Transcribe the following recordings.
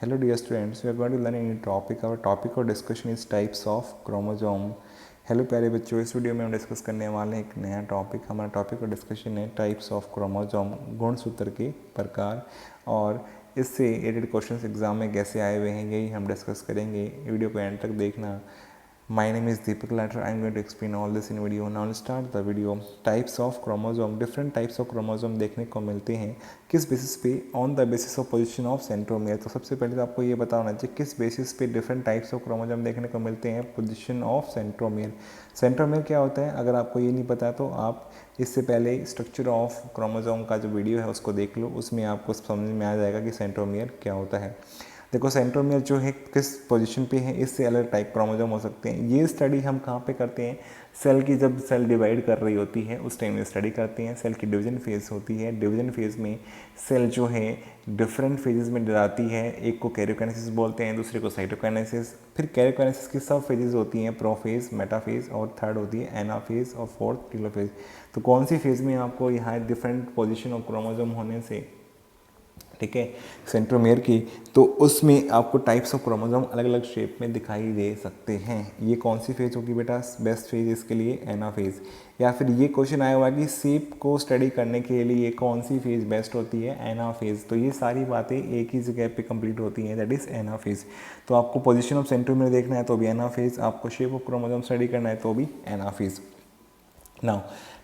Hello dear students, we are going to learn a new topic. Our topic of discussion is types of chromosome. Hello प्यारे बच्चों, इस video में हम discuss करने वाले हैं एक नया टॉपिक। हमारा टॉपिक ऑफ डिस्कशन है टाइप्स ऑफ क्रोमोसोम, गुणसूत्र के प्रकार। और इससे रिलेटेड क्वेश्चंस एग्जाम में कैसे आए हुए हैं यही हम डिस्कस करेंगे। वीडियो को एंड तक देखना। My name is Deepak Latter. I am going to explain all this in video. Now let's start the video. Types of chromosome. Different types of chromosome देखने को मिलते हैं किस बेसिस पे? On the basis of position of centromere. तो सबसे पहले तो आपको ये पता होना चाहिए किस बेसिस पे डिफरेंट टाइप्स ऑफ क्रोमोसोम देखने को मिलते हैं। Position of centromere. सेंट्रोमियर क्या होता है? अगर आपको ये नहीं पता तो आप इससे पहले स्ट्रक्चर ऑफ क्रोमोसोम का जो वीडियो है उसको देख लो, उसमें आपको समझ में आ जाएगा कि सेंट्रोमियर क्या होता है। देखो सेंट्रोमियर जो है किस पोजीशन पे है, इससे अलग टाइप क्रोमोसोम हो सकते हैं। ये स्टडी हम कहाँ पे करते हैं? सेल की जब सेल डिवाइड कर रही होती है उस टाइम में स्टडी करते हैं। सेल की डिवीजन फेज होती है, डिवीजन फेज में सेल जो है डिफरेंट फेजेस में जाती है। एक को कैरियोकाइनेसिस बोलते हैं, दूसरे को साइटोकाइनेसिस। फिर कैरियोकाइनेसिस की सब फेजेस होती हैं, प्रोफेज, मेटाफेज और थर्ड होती है एनाफेज और फोर्थ टीलोफेज। तो कौन सी फेज में आपको यहाँ डिफरेंट पोजिशन ऑफ क्रोमोसोम होने से, ठीक है, सेंट्रोमियर की, तो उसमें आपको टाइप्स ऑफ क्रोमोसोम अलग अलग शेप में दिखाई दे सकते हैं। ये कौन सी फेज होगी बेटा? बेस्ट फेज इसके लिए एनाफेज। या फिर ये क्वेश्चन आया हुआ कि शेप को स्टडी करने के लिए कौन सी फेज बेस्ट होती है? एनाफेज। तो ये सारी बातें एक ही जगह पे कंप्लीट होती हैं, दैट इज एनाफेज। तो आपको पोजीशन ऑफ सेंट्रोमियर देखना है तो भी एनाफेज, आपको शेप ऑफ क्रोमोसोम स्टडी करना है तो भी anaphase. Now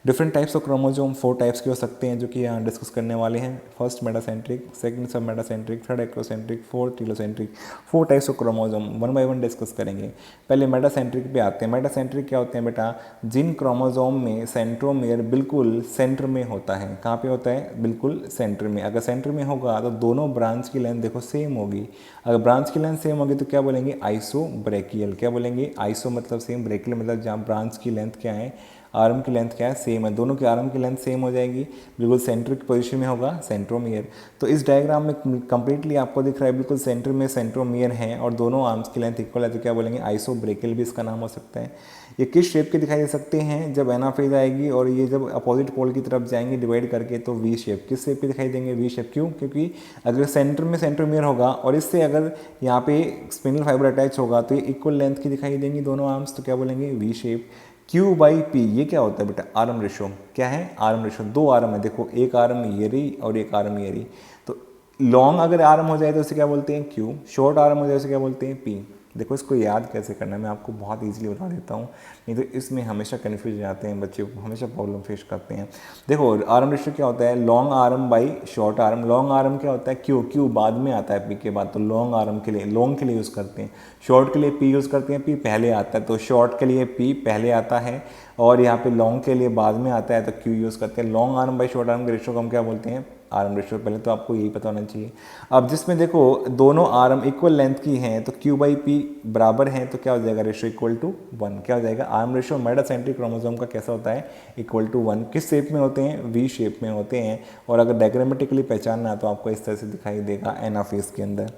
different types of chromosome 4 types के हो सकते हैं जो कि यहाँ डिस्कस करने वाले हैं। फर्स्ट मेटासेंट्रिक, सेकंड सब metacentric, third acrocentric, fourth telocentric. 4 types of chromosome one by one discuss करेंगे। पहले मेटासेंट्रिक पे आते हैं। मेटासेंट्रिक क्या होते हैं बेटा? जिन क्रोमोसोम में सेंट्रोमियर बिल्कुल सेंटर में होता है। कहाँ पे होता है? बिल्कुल सेंटर में। अगर सेंटर में होगा तो दोनों ब्रांच की लेंथ देखो सेम होगी। अगर ब्रांच की लेंथ सेम होगी तो क्या बोलेंगे? आइसोब्रेकियल। क्या बोलेंगे? आइसो मतलब सेम, ब्रेकियल मतलब जहाँ ब्रांच की लेंथ क्या है, आर्म की लेंथ क्या है, सेम है। दोनों की आर्म की लेंथ सेम हो जाएगी, बिल्कुल सेंटर की पोजीशन में होगा सेंट्रोमियर। तो इस डायग्राम में कंप्लीटली आपको दिख रहा है बिल्कुल सेंटर में सेंट्रोमियर है और दोनों आर्म्स की लेंथ इक्वल है, तो क्या बोलेंगे? आइसोब्रेकियल भी इसका नाम हो सकता है। ये किस शेप के दिखाई दे सकते हैं? जब एनाफेज आएगी और ये जब अपोजिट पोल की तरफ जाएंगे डिवाइड करके तो वी शेप। किस शेप पे दिखाई देंगे? V shape. क्यों? क्योंकि अगर सेंटर में सेंट्रोमियर होगा और इससे अगर यहाँ पे स्पिनल फाइबर अटैच होगा तो ये इक्वल लेंथ की दिखाई देंगी दोनों आर्म्स, तो क्या बोलेंगे? V shape. Q/P ये क्या होता है बेटा? Arm ratio. क्या है? Arm ratio. 2 आर्म है, देखो एक आर्म ये रही और एक आर्म ये रही। तो लॉन्ग अगर आर्म हो जाए तो उसे क्या बोलते हैं? Q। शॉर्ट आर्म हो जाए उसे क्या बोलते हैं? P। देखो इसको याद कैसे करना है मैं आपको बहुत इजीली बता देता हूँ, नहीं तो इसमें हमेशा कन्फ्यूज जाते हैं बच्चे, को हमेशा प्रॉब्लम फेस करते हैं। देखो आर्म रेशो क्या होता है? Long arm by short arm. Long arm क्या होता है? क्यू बाद में आता है पी के बाद, तो लॉन्ग आर्म के लिए, लॉन्ग के लिए यूज़ करते हैं। शॉर्ट के लिए पी यूज़ करते हैं, पी पहले आता है, तो शॉर्ट के लिए पी पहले आता है और यहाँ पे लॉन्ग के लिए बाद में आता है, तो क्यू यूज़ करते हैं। Long arm by short arm के रेशो को हम क्या बोलते हैं? Arm ratio. पहले तो आपको यही पता होना चाहिए। अब जिसमें देखो दोनों आर्म इक्वल लेंथ की हैं तो Q/P बराबर हैं, तो क्या हो जाएगा? Ratio equal to 1। क्या हो जाएगा? आर्म रेशो मेटासेंट्रिक क्रोमोसोम का कैसा होता है? Equal to 1। किस शेप में होते हैं? वी शेप में होते हैं। और अगर डायग्रामेटिकली पहचानना तो आपको इस तरह से दिखाई देगा एनाफेज के अंदर।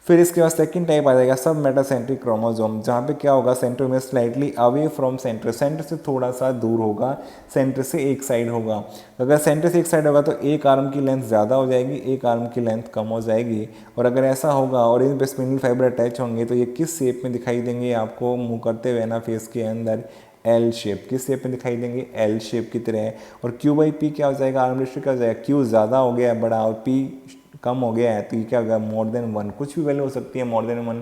फिर इसके बाद सेकंड टाइप आ जाएगा सब मेटासेंट्रिक क्रोमोसोम, जहाँ पे क्या होगा? Centromere slightly away from centre, centre से थोड़ा सा दूर होगा, सेंटर से एक साइड होगा। अगर सेंटर से एक साइड होगा तो एक आर्म की लेंथ ज़्यादा हो जाएगी, एक आर्म की लेंथ कम हो जाएगी। और अगर ऐसा होगा और इन पे स्पिंडल फाइबर अटैच होंगे तो ये किस शेप में दिखाई देंगे आपको मूव करते हुए एनाफेज के अंदर? L shape. किस शेप में दिखाई देंगे? एल शेप की तरह। और Q/P क्या हो जाएगा? आर्म रेशियो क्या हो जाएगा? Q ज़्यादा हो गया है बड़ा और P कम हो गया है, तो ये क्या होगा? More than 1। कुछ भी वैल्यू हो सकती है मोर देन 1।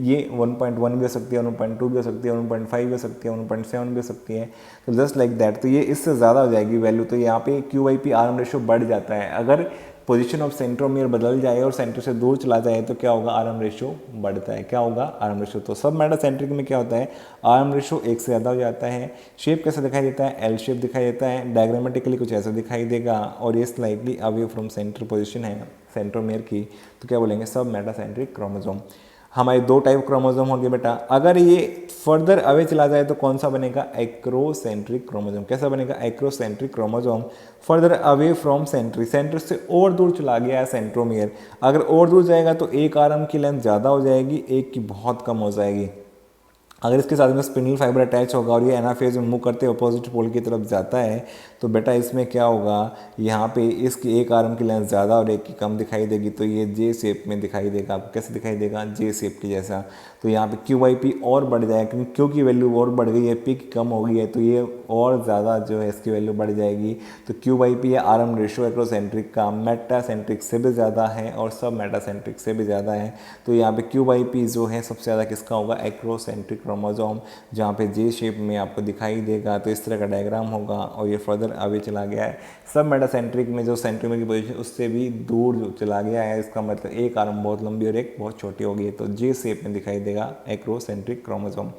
ये 1.1 भी हो सकती है, 1.2 भी हो सकती है, 1.5 भी हो सकती है, 1.7 भी हो सकती है। तो जस्ट लाइक दैट, तो ये इससे ज़्यादा हो जाएगी वैल्यू, तो यहाँ पे Q/P आर्म रेशो बढ़ जाता है। अगर पोजीशन ऑफ सेंट्रोमियर बदल जाए और सेंटर से दूर चला जाए तो क्या होगा? आर्म रेशो बढ़ता है। क्या होगा? Arm ratio. तो सब मेटासेंट्रिक में क्या होता है? आर्म रेशो एक से ज़्यादा हो जाता है। शेप कैसे दिखाई देता है? एल शेप दिखाई देता है। डायग्रामेटिकली कुछ ऐसा दिखाई देगा और ये slightly away from centre position है सेंट्रोमियर की, तो क्या बोलेंगे? सब मेटासेंट्रिक क्रोमोसोम। हमारे 2 टाइप क्रोमोसोम होंगे बेटा। अगर ये फर्दर अवे चला जाए तो कौन सा बनेगा? Acrocentric chromosome. कैसा बनेगा? Acrocentric chromosome. Further away from centri, centre से और दूर चला गया है सेंट्रोमियर। अगर और दूर जाएगा तो एक आर्म की लेंथ ज़्यादा हो जाएगी, एक की बहुत कम हो जाएगी। अगर इसके साथ में स्पिनिल फाइबर अटैच होगा और ये एनाफेज में मूव करते अपोजिट पोल की तरफ जाता है तो बेटा इसमें क्या होगा, यहाँ पे इसकी एक आर्म की लेंथ ज़्यादा और एक की कम दिखाई देगी, तो ये जे शेप में दिखाई देगा। आपको कैसे दिखाई देगा, जे शेप की जैसा। तो यहाँ पे क्यू बाई पी और बढ़ जाएगा, क्योंकि क्यू की वैल्यू और बढ़ गई है, पी की कम हो गई है, तो ये और ज़्यादा जो है इसकी वैल्यू बढ़ जाएगी। तो क्यू बाई पी है आर्म रेशियो एक्रोसेंट्रिक का मेटासेंट्रिक से भी ज़्यादा है और सब मेटासेंट्रिक से भी ज़्यादा है। तो यहाँ पे क्यू बाई पी जो है सबसे ज़्यादा किसका होगा, एक्रोसेंट्रिक क्रोमोसोम, जहाँ पे जे शेप में आपको दिखाई देगा। तो इस तरह का डायग्राम होगा और ये फर्दर अवे चला गया है। सब मेटासेंट्रिक में जो सेंट्रोमियर की पोजीशन उससे भी दूर जो चला गया है, इसका मतलब एक आर्म बहुत लंबी और एक बहुत छोटी होगी, तो जे शेप में दिखाई देगा एक्रोसेंट्रिक क्रोमोसोम।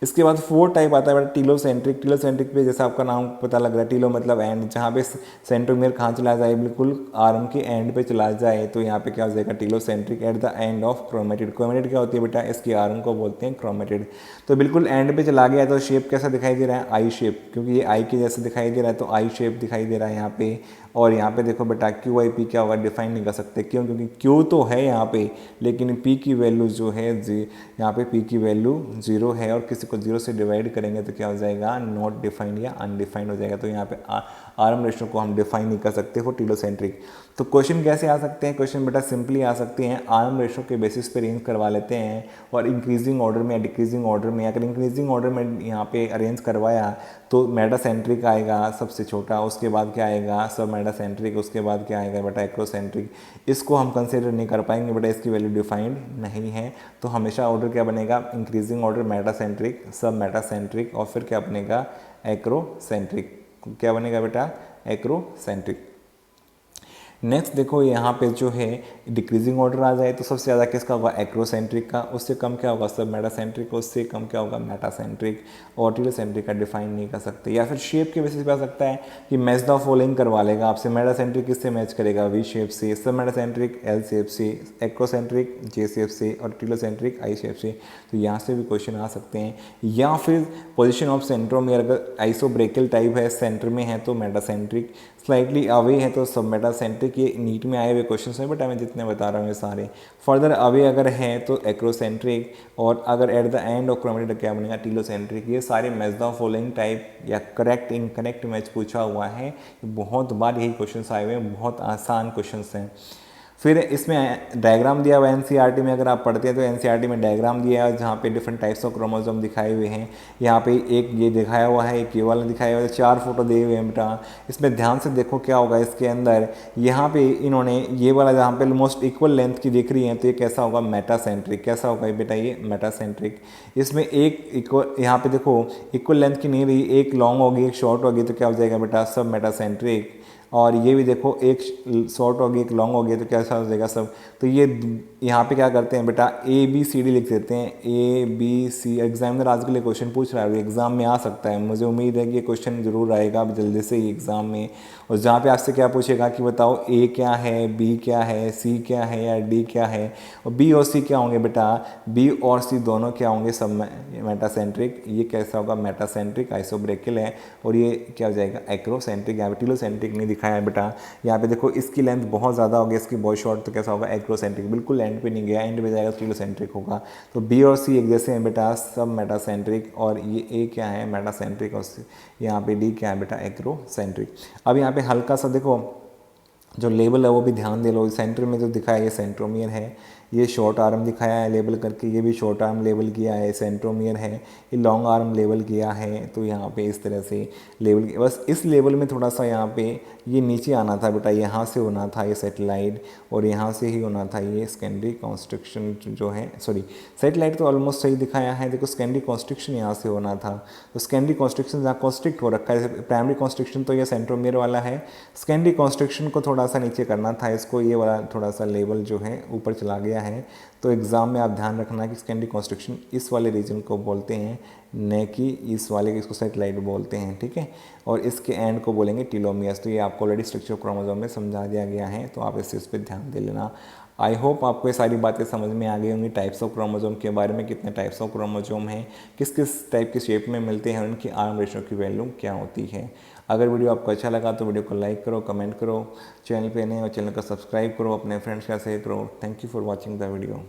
इसके बाद 4 टाइप आता है बेटा टीलोसेंट्रिक। टीलोसेंट्रिक पे जैसा आपका नाम पता लग रहा है, टीलो मतलब एंड, जहाँ पे सेंट्रोमियर कहाँ चला जाए, बिल्कुल आर्म के एंड पे चला जाए, तो यहाँ पे क्या हो जाएगा, telocentric at the end of chromatid. Chromatid क्या होती है बेटा, इसकी आर्म को बोलते हैं क्रोमेटिड। तो बिल्कुल एंड पे चला गया, तो शेप कैसा दिखाई दे रहा है, आई शेप, क्योंकि ये आई के जैसे दिखाई दे रहा है, तो आई शेप दिखाई दे रहा है यहाँ पे। और यहाँ पे देखो बेटा क्यू आई पी क्या होगा, डिफाइन नहीं कर सकते, क्यों, क्योंकि क्यू तो है यहाँ पे, लेकिन पी की वैल्यू जो है यहाँ पे पी की वैल्यू 0 है, और किसी को 0 से डिवाइड करेंगे तो क्या हो जाएगा, नॉट डिफाइंड या अनडिफाइंड हो जाएगा। तो यहाँ पे आर्म रेशो को हम डिफाइन नहीं कर सकते फॉर टीलोसेंट्रिक। तो क्वेश्चन कैसे आ सकते हैं, क्वेश्चन बेटा सिंपली आ सकते हैं, आर्म रेशो के बेसिस पे अरेंज करवा लेते हैं, और इंक्रीजिंग ऑर्डर में या डिक्रीजिंग ऑर्डर में। अगर इंक्रीजिंग ऑर्डर में यहाँ पे अरेंज करवाया तो मेटासेंट्रिक आएगा सबसे छोटा, उसके बाद क्या आएगा, सब मेटासेंट्रिक, उसके बाद क्या आएगा बेटा एक्रोसेंट्रिक। इसको हम कंसिडर नहीं कर पाएंगे बेटा, इसकी वैल्यू डिफाइंड नहीं है। तो हमेशा ऑर्डर क्या बनेगा, इंक्रीजिंग ऑर्डर मेटासेंट्रिक, सब मेटासेंट्रिक, और फिर क्या बनेगा, एक्रोसेंट्रिक। क्या बनेगा बेटा, एक्रोसेंट्रिक। नेक्स्ट देखो यहाँ पे जो है डिक्रीजिंग ऑर्डर आ जाए तो सबसे ज़्यादा किसका होगा, एक्रोसेंट्रिक का, उससे कम क्या होगा, सब मेटासेंट्रिक, उससे कम क्या होगा, मेटासेंट्रिक। और टीलोसेंट्रिक का डिफाइन नहीं कर सकते। या फिर शेप के बेसिस पे आ सकता है कि मैच द फॉलोइंग करवा लेगा आपसे, मेटासेंट्रिक किससे मैच करेगा, वी शेप से, सब मेटासेंट्रिक एल शेप से, एक्रोसेंट्रिक जे शेप से, और टीलोसेंट्रिक आई शेप से। तो यहाँ से भी क्वेश्चन आ सकते हैं। या फिर पोजिशन ऑफ सेंट्रोमियर, अगर आइसोब्रेकल टाइप है, सेंटर में है तो मेटासेंट्रिक, स्लाइटली अवे है तो सब मेटासेंट्रिक। ये नीट में आए हुए क्वेश्चन हैं बट मैं जितने बता रहा हूँ ये सारे। फर्दर अवे अगर है तो एक्रोसेंट्रिक, और अगर at the end of chromatid क्या बनेगा, टीलोसेंट्रिक। ये सारे मैच द फॉलोइंग टाइप या करेक्ट इनकरेक्ट मैच पूछा हुआ है, बहुत बार यही क्वेश्चन आए हुए हैं, बहुत आसान क्वेश्चन हैं। फिर इसमें डायग्राम दिया हुआ है एनसीईआरटी में, अगर आप पढ़ते हैं तो एनसीईआरटी में डायग्राम दिया है जहाँ पे डिफरेंट टाइप्स ऑफ क्रोमोसोम दिखाए हुए हैं। यहाँ पे एक ये दिखाया हुआ है, एक ये वाला दिखाया हुआ है, 4 फोटो दिए हुए हैं बेटा। इसमें ध्यान से देखो क्या होगा इसके अंदर, यहाँ पे इन्होंने ये वाला जहाँ पे ऑलमोस्ट इक्वल लेंथ की दिख रही है, तो ये कैसा होगा, मेटासेंट्रिक। कैसा होगा बेटा, ये मेटासेंट्रिक। इसमें एक इक्वल, यहाँ पे देखो इक्वल लेंथ की नहीं रही, एक लॉन्ग होगी एक शॉर्ट होगी, तो क्या हो जाएगा बेटा, सब मेटासेंट्रिक। और ये भी देखो एक शॉर्ट होगी एक लॉन्ग होगी, तो कैसा हो जाएगा सब। तो ये यहाँ पे क्या करते हैं बेटा, ए बी सी डी लिख देते हैं, ए बी सी। एग्जामिनर आज के लिए क्वेश्चन पूछ रहा है, एग्जाम में आ सकता है, मुझे उम्मीद है कि ये क्वेश्चन जरूर आएगा अब जल्दी से ही एग्जाम में। और जहाँ पे आपसे क्या पूछेगा कि बताओ ए क्या है, बी क्या है, सी क्या है या डी क्या है, और बी और सी क्या होंगे बेटा, बी और सी दोनों क्या होंगे, सब मेटासेंट्रिक। ये कैसा होगा, मेटासेंट्रिक आइसोब्रेकल है। और ये क्या हो जाएगा, एक्रोसेंट्रिक। यहाँ पे टीलोसेंट्रिक नहीं दिखाया है बेटा। यहाँ पे देखो इसकी लेंथ बहुत ज़्यादा होगी, इसकी बहुत शॉर्ट, तो कैसा होगा, एक्रोसेंट्रिक। बिल्कुल एंड पे नहीं गया, एंड पे जाएगा तो टीलोसेंट्रिक होगा। तो बी और सी एक जैसे हैं बेटा, सब मेटासेंट्रिक। और ये ए क्या है, मेटासेंट्रिक, और यहाँ पे डी क्या है बेटा, एक्रोसेंट्रिक। अब यहाँ पे हल्का सा देखो जो लेबल है वो भी ध्यान दे लो। सेंटर में जो दिखाया है ये सेंट्रोमियर है, ये शॉर्ट आर्म दिखाया है लेबल करके, ये भी शॉर्ट आर्म लेबल किया है, सेंट्रोमियर है। ये लॉन्ग आर्म लेबल किया है, तो यहाँ पे इस तरह से लेबल, बस इस लेबल में थोड़ा सा यहाँ पे ये नीचे आना था बेटा, यहाँ से होना था ये सेटेलाइट, और यहाँ से ही होना था ये सेकेंडरी कॉन्स्ट्रक्शन जो है, सॉरी सेटेलाइट तो ऑलमोस्ट सही दिखाया है। देखो सेकेंडरी कॉन्स्ट्रक्शन यहाँ से होना था, तो सेकेंडरी कॉन्स्ट्रक्शन जहाँ कॉन्स्ट्रिक्ट हो रखा है, प्राइमरी कॉन्स्ट्रक्शन तो ये सेंट्रोमियर वाला है, सेकेंडरी कॉन्स्ट्रक्शन को थोड़ा सा नीचे करना था इसको, ये वाला थोड़ा सा लेवल जो है ऊपर चला गया है। तो एग्ज़ाम में आप ध्यान रखना कि सेकेंडरी कॉन्स्ट्रक्शन इस वाले रीजन को बोलते हैं, न कि इस वाले इसको सेटेलाइट बोलते हैं, ठीक है। और इसके एंड को बोलेंगे टीलोमियर्स। तो ये आपको ऑलरेडी स्ट्रक्चर ऑफ क्रोमोसोम में समझा दिया गया है, तो आप इस पर ध्यान दे लेना। आई होप आपको ये सारी बातें समझ में आ गई होंगी, टाइप्स ऑफ क्रोमोसोम के बारे में, कितने टाइप्स ऑफ क्रोमोसोम हैं, किस किस टाइप की शेप में मिलते हैं, उनकी आर्म रेशो की वैल्यू क्या होती है। अगर वीडियो आपको अच्छा लगा तो वीडियो को लाइक करो, कमेंट करो, चैनल पे नए हो चैनल को सब्सक्राइब करो, अपने फ्रेंड्स का शेयर करो। Thank you for watching the video.